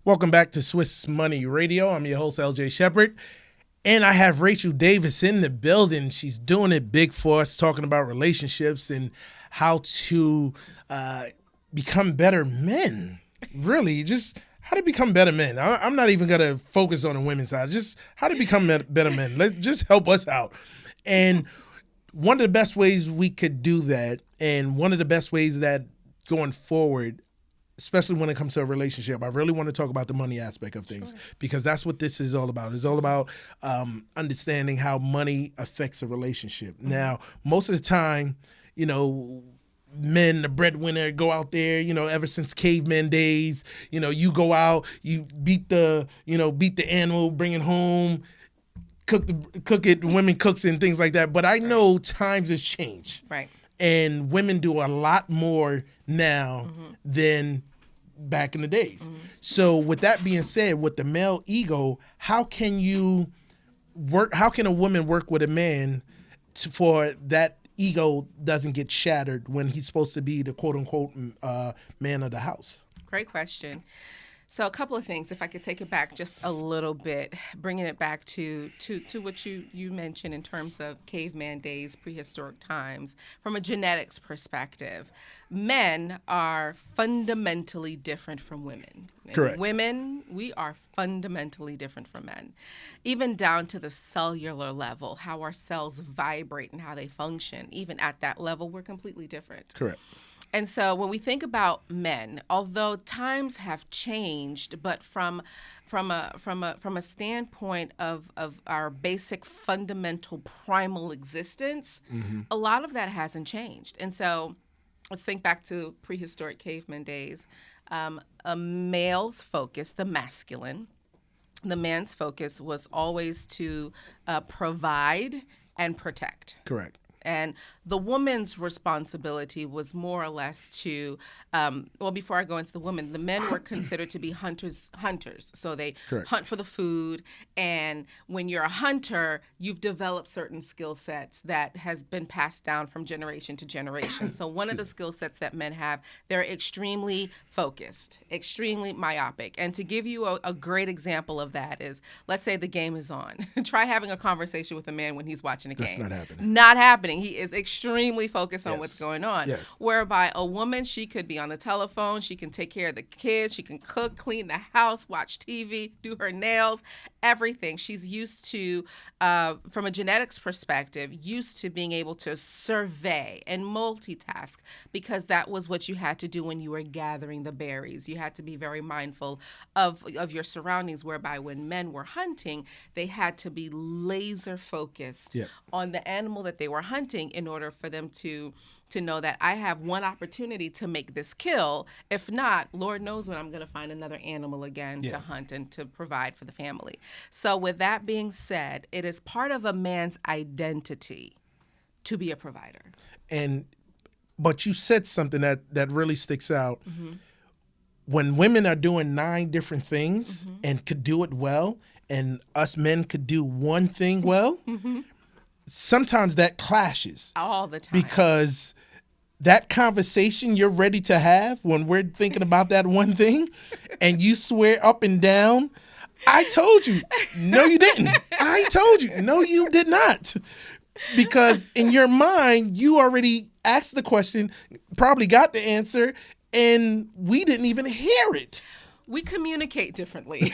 Welcome back to Swiss Money Radio. I'm your host, LJ Shepard. And I have Rachel Davis in the building. She's doing it big for us, talking about relationships and how to become better men. Really, just how to become better men. I'm not even going to focus on the women's side. Just how to become better men. Just help us out. And one of the best ways we could do that, and one of the best ways that going forward, especially when it comes to a relationship, I really want to talk about the money aspect of things because that's what this is all about. It's all about understanding how money affects a relationship. Mm-hmm. Now, most of the time, men, the breadwinner, go out there, ever since caveman days, you go out, you beat the animal, bring it home, cook it, women cooks and things like that. But I know times has changed. Right. And women do a lot more now than back in the days. So with that being said, with the male ego, how can a woman work with a man for that ego doesn't get shattered when he's supposed to be the quote unquote man of the house? Great question. So a couple of things, if I could take it back just a little bit, bringing it back to what you mentioned in terms of caveman days, prehistoric times, from a genetics perspective, men are fundamentally different from women. Correct. Women, we are fundamentally different from men, even down to the cellular level, how our cells vibrate and how they function. Even at that level, we're completely different. Correct. And so when we think about men, although times have changed, but from a standpoint of our basic fundamental primal existence, a lot of that hasn't changed. And so let's think back to prehistoric caveman days. A male's focus, the masculine, the man's focus was always to provide and protect. Correct. And the woman's responsibility was more or less to, before I go into the women, the men were considered to be hunters. So they Correct. hunt for the food. And when you're a hunter, you've developed certain skill sets that has been passed down from generation to generation. So one of the skill sets that men have, they're extremely focused, extremely myopic. And to give you a great example of that is, let's say the game is on. Try having a conversation with a man when he's watching a game. That's not happening. Not happening. He is extremely focused on Yes. what's going on. Yes. Whereby a woman, she could be on the telephone, she can take care of the kids, she can cook, clean the house, watch TV, do her nails, everything. She's used to, from a genetics perspective, used to being able to survey and multitask because that was what you had to do when you were gathering the berries. You had to be very mindful of your surroundings, whereby when men were hunting, they had to be laser focused on the animal that they were hunting in order for them to know that I have one opportunity to make this kill. If not, Lord knows when I'm going to find another animal again to hunt and to provide for the family. So with that being said, it is part of a man's identity to be a provider. But you said something that really sticks out. When women are doing 9 different things and could do it well, and us men could do one thing well, sometimes that clashes. All the time. Because that conversation you're ready to have when we're thinking about that one thing, and you swear up and down, I told you. No, you didn't. I told you. No, you did not. Because in your mind, you already asked the question, probably got the answer, and we didn't even hear it. We communicate differently.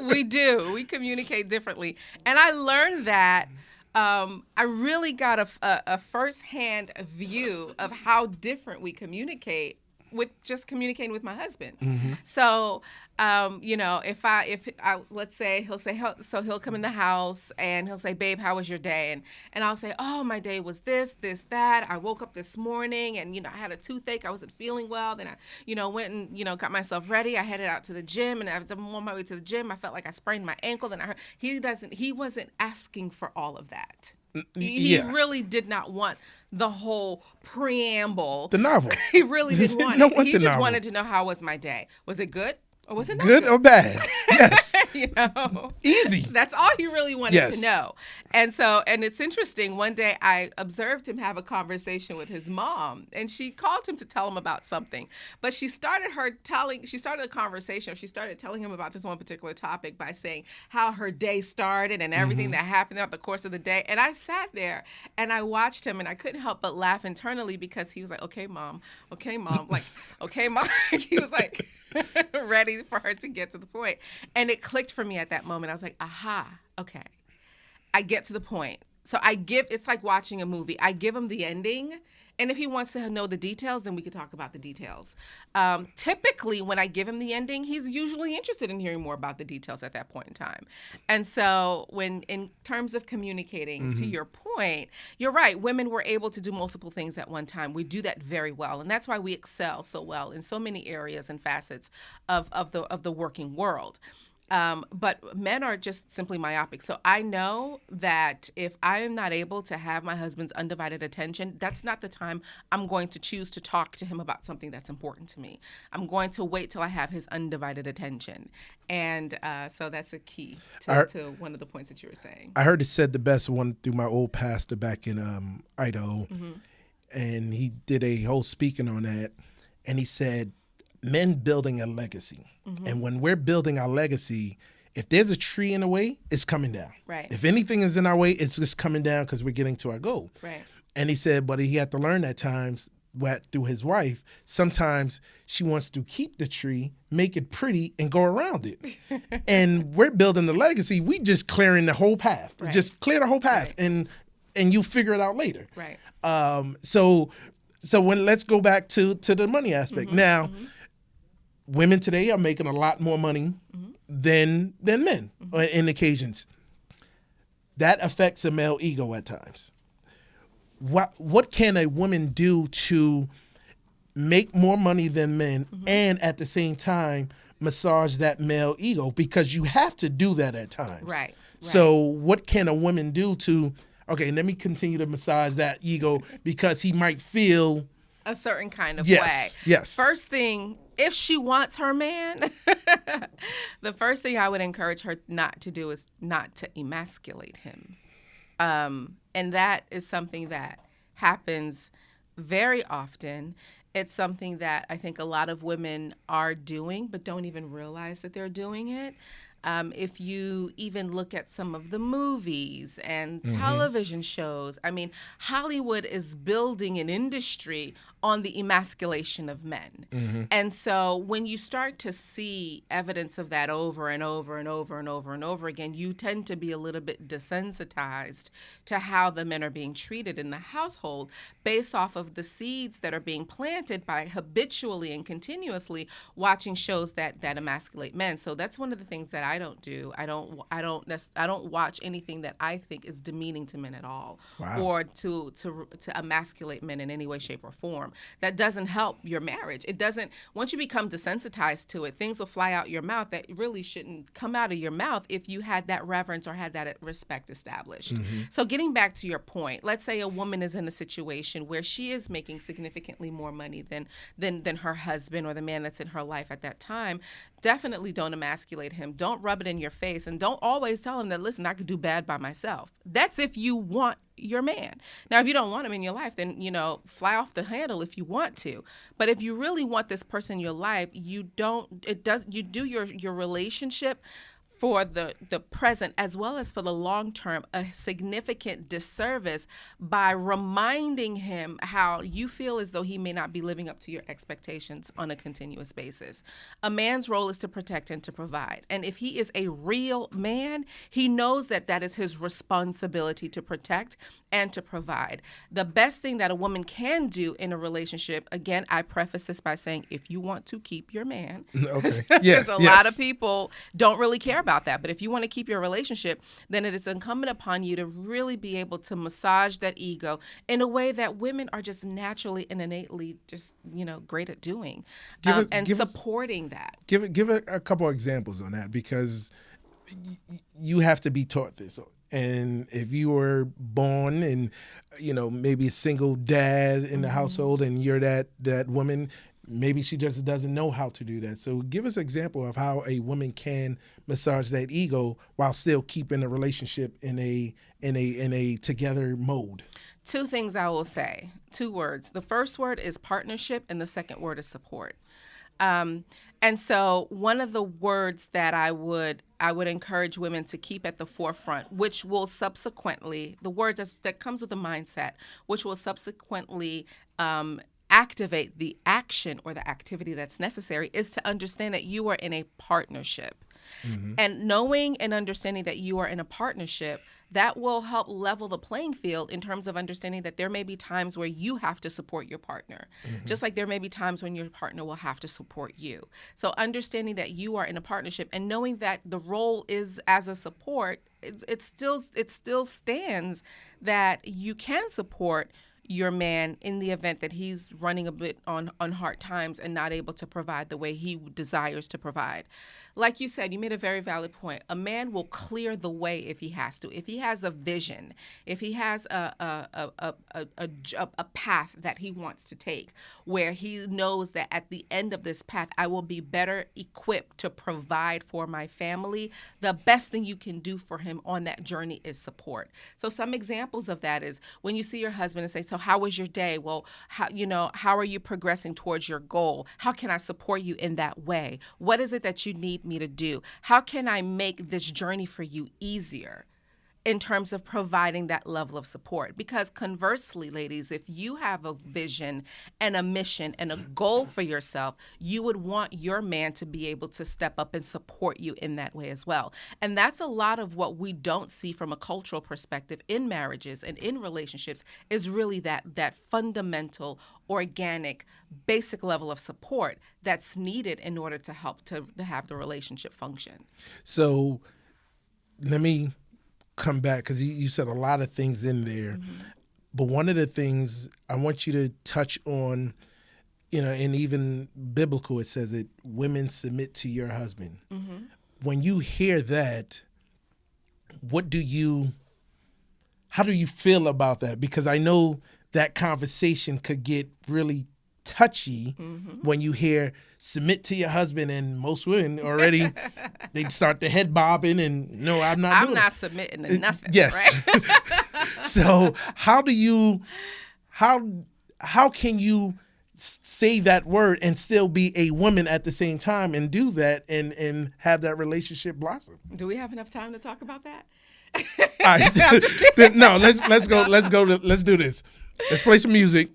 We do. We communicate differently. And I learned that I really got a firsthand view of how different we communicate with just communicating with my husband. So, if I let's say he'll come in the house and he'll say, "Babe, how was your day?" And I'll say, "Oh, my day was this, that. I woke up this morning and I had a toothache. I wasn't feeling well. Then I went and got myself ready. I headed out to the gym, and as I'm on my way to the gym, I felt like I sprained my ankle. Then I heard he wasn't asking for all of that. He really did not want the whole preamble. The novel. He really didn't want No, it. want He the just novel. wanted to know, how was my day? Was it good? Or was it not Good or bad? Yes. you know, Easy. that's all he really wanted Yes. to know. And it's interesting. One day I observed him have a conversation with his mom, and she called him to tell him about something. But she started the conversation. She started telling him about this one particular topic by saying how her day started and everything that happened throughout the course of the day. And I sat there and I watched him, and I couldn't help but laugh internally because he was like, okay, mom, like, okay, mom. He was like ready for her to get to the point. And it clicked for me at that moment. I was like, aha, okay. I get to the point. So it's like watching a movie. I give him the ending. And if he wants to know the details, then we could talk about the details. Typically, when I give him the ending, he's usually interested in hearing more about the details at that point in time. And so in terms of communicating, to your point, you're right. Women were able to do multiple things at one time. We do that very well. And that's why we excel so well in so many areas and facets of the working world. But men are just simply myopic. So I know that if I am not able to have my husband's undivided attention, that's not the time I'm going to choose to talk to him about something that's important to me. I'm going to wait till I have his undivided attention. And so that's a key to one of the points that you were saying. I heard it said the best one through my old pastor back in Idaho. And he did a whole speaking on that. And he said, men building a legacy. And when we're building our legacy, if there's a tree in the way, it's coming down. Right. If anything is in our way, it's just coming down because we're getting to our goal. Right. And he said, but he had to learn at times through his wife, sometimes she wants to keep the tree, make it pretty, and go around it. And we're building the legacy. We just clearing the whole path. Right. Just clear the whole path, and you figure it out later. Right. So let's go back to the money aspect. Now, women today are making a lot more money than men in occasions. That affects the male ego at times. What can a woman do to make more money than men and at the same time massage that male ego? Because you have to do that at times. Right. So what can a woman do to, okay, let me continue to massage that ego because he might feel a certain kind of way. Yes. First thing, if she wants her man, the first thing I would encourage her not to do is not to emasculate him. And that is something that happens very often. It's something that I think a lot of women are doing but don't even realize that they're doing it. If you even look at some of the movies and television shows, I mean, Hollywood is building an industry on the emasculation of men. And so when you start to see evidence of that over and over and over and over and over again, you tend to be a little bit desensitized to how the men are being treated in the household based off of the seeds that are being planted by habitually and continuously watching shows that emasculate men. So that's one of the things that I don't do. I don't watch anything that I think is demeaning to men at all, or to emasculate men in any way, shape, or form. That doesn't help your marriage. It doesn't. Once you become desensitized to it, things will fly out your mouth that really shouldn't come out of your mouth if you had that reverence or had that respect established. So getting back to your point, let's say a woman is in a situation where she is making significantly more money than her husband or the man that's in her life at that time. Definitely don't emasculate him. Don't rub it in your face, and don't always tell him that, listen, I could do bad by myself. That's if you want your man. Now, if you don't want him in your life, then, fly off the handle if you want to. But if you really want this person in your life, you do your relationship for the present as well as for the long term a significant disservice by reminding him how you feel as though he may not be living up to your expectations on a continuous basis. A man's role is to protect and to provide. And if he is a real man, he knows that that is his responsibility to protect and to provide. The best thing that a woman can do in a relationship, again, I preface this by saying, if you want to keep your man, because a lot of people don't really care about that. But if you want to keep your relationship, then it is incumbent upon you to really be able to massage that ego in a way that women are just naturally and innately just, great at doing, supporting that. Give a couple of examples on that, because you have to be taught this. And if you were born and, maybe a single dad in the household and you're that woman, maybe she just doesn't know how to do that. So give us an example of how a woman can massage that ego while still keeping the relationship in a together mode. Two things I will say, two words. The first word is partnership, and the second word is support. And so one of the words that I would encourage women to keep at the forefront, which will subsequently, the words that comes with the mindset, which will subsequently activate the action or the activity that's necessary, is to understand that you are in a partnership. Mm-hmm. And knowing and understanding that you are in a partnership, that will help level the playing field in terms of understanding that there may be times where you have to support your partner, mm-hmm. just like there may be times when your partner will have to support you. So understanding that you are in a partnership and knowing that the role is as a support, it still stands that you can support your man in the event that he's running a bit on hard times and not able to provide the way he desires to provide. Like you said, you made a very valid point. A man will clear the way if he has to. If he has a vision, if he has a path that he wants to take, where he knows that at the end of this path, I will be better equipped to provide for my family, the best thing you can do for him on that journey is support. So some examples of that is when you see your husband and say, so how was your day? Well, how are you progressing towards your goal? How can I support you in that way? What is it that you need me to do? How can I make this journey for you easier in terms of providing that level of support? Because conversely, ladies, if you have a vision and a mission and a goal for yourself, you would want your man to be able to step up and support you in that way as well. And that's a lot of what we don't see from a cultural perspective in marriages and in relationships is really that fundamental, organic, basic level of support that's needed in order to help to have the relationship function. So let me come back because you said a lot of things in there, mm-hmm. but one of the things I want you to touch on, and even biblical, it says that women submit to your husband. Mm-hmm. When you hear that, how do you feel about that? Because I know that conversation could get really touchy mm-hmm. when you hear submit to your husband, and most women already they start the head bobbing and no, I'm not submitting to nothing. Yes. Right? So how can you say that word and still be a woman at the same time and do that and have that relationship blossom? Do we have enough time to talk about that? All right. No, let's go. Let's do this. Let's play some music.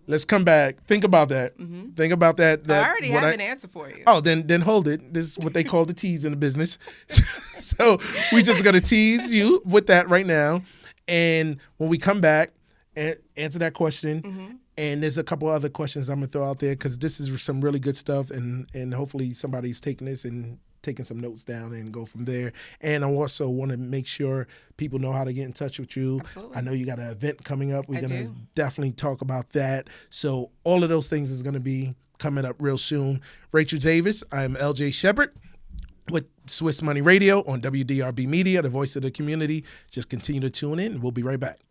Let's come back. Think about that. Mm-hmm. Think about that. I already have an answer for you. Oh, then hold it. This is what they call the tease in the business. So we just going to tease you with that right now. And when we come back, answer that question. Mm-hmm. And there's a couple other questions I'm going to throw out there because this is some really good stuff. And hopefully somebody's taking this and taking some notes down and go from there. And I also want to make sure people know how to get in touch with you. Absolutely. I know you got an event coming up. We're going to definitely talk about that. So all of those things is going to be coming up real soon. Rachel Davis, I'm LJ Shepard with Swiss Money Radio on WDRB Media, the voice of the community. Just continue to tune in. We'll be right back.